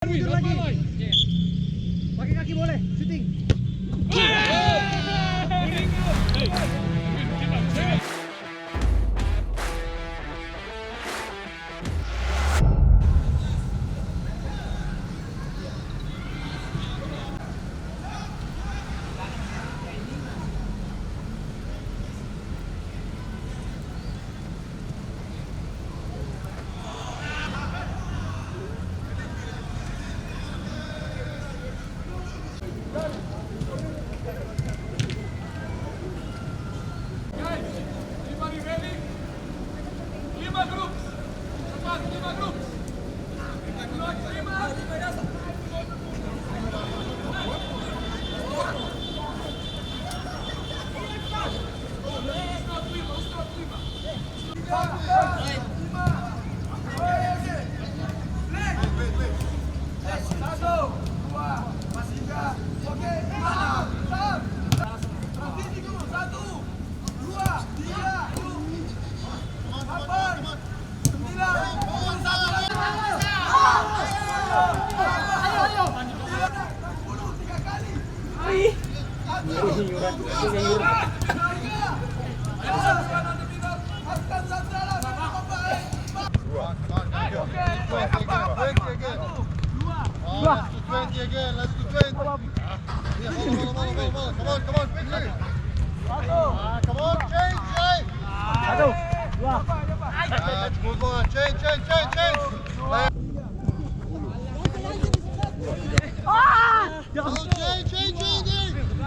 Mundur lagi. Pakai kaki boleh, shooting.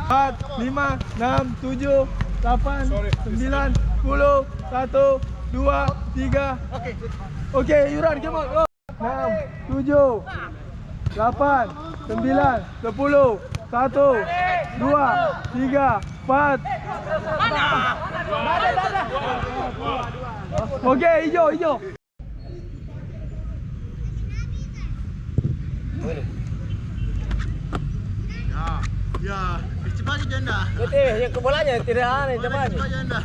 Empat, 5, 6, 7, 8, 9, 10, 1, 2, 3. Oke, Yuran, come on. 6, 7, 8, 9, 10, 1, 2, 3, 4. Oke, hijau. Ya, cepat je janda. Yang ke bolanya tidak aneh, cepat. Cepat janda.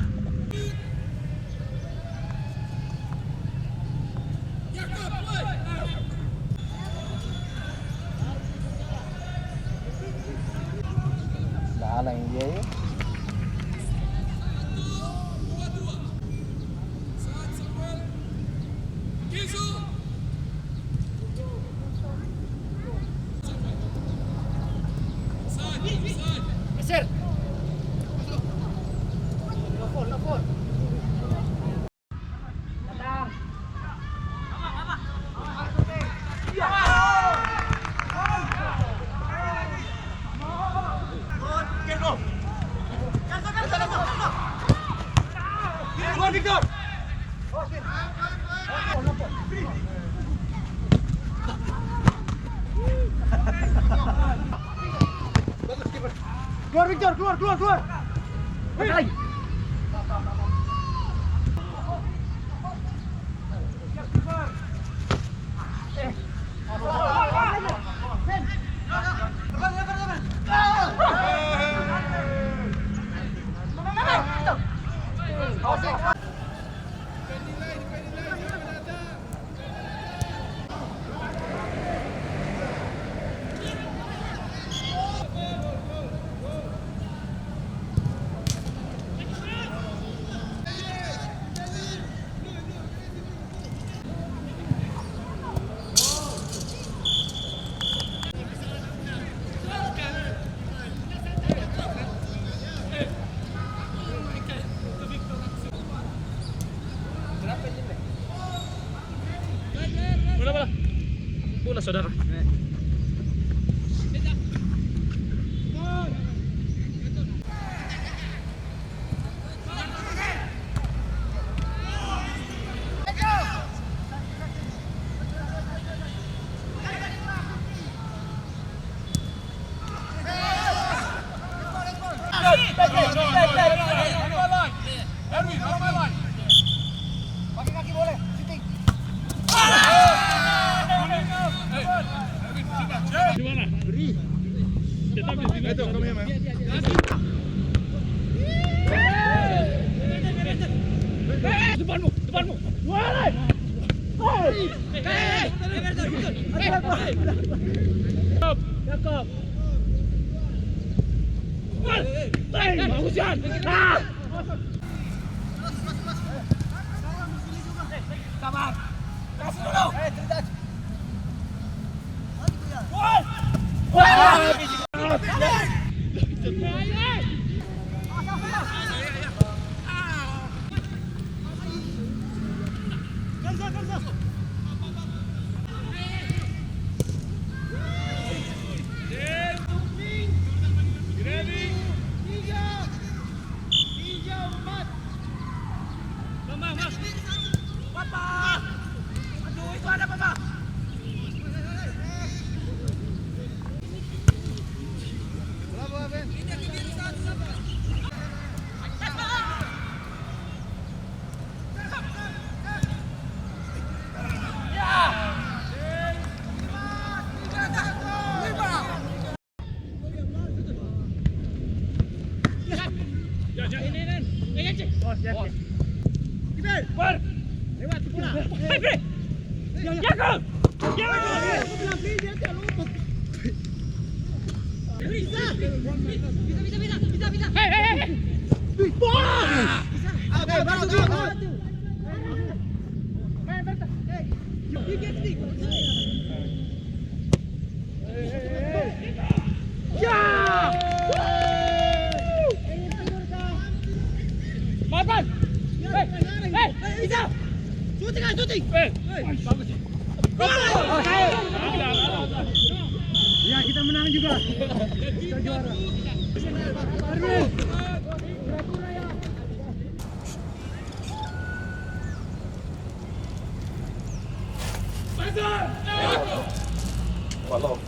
Dah aneh dia ya. Keluar Victor, keluar. Lagi. Bola saudara. Pakai kaki boleh, shooting. Di mana? Beri. Itu kami yang Depanmu. Wah. Cakep. Bagus Jan. Ah. Sabar. Kasih dulu. Lewat bola. Jago. Bisa. Hei. Oke, bantu. Ya. Mapan. Hei, bisa. Syuting. Bagus. Ya, kita menang juga. Kita juara. Walau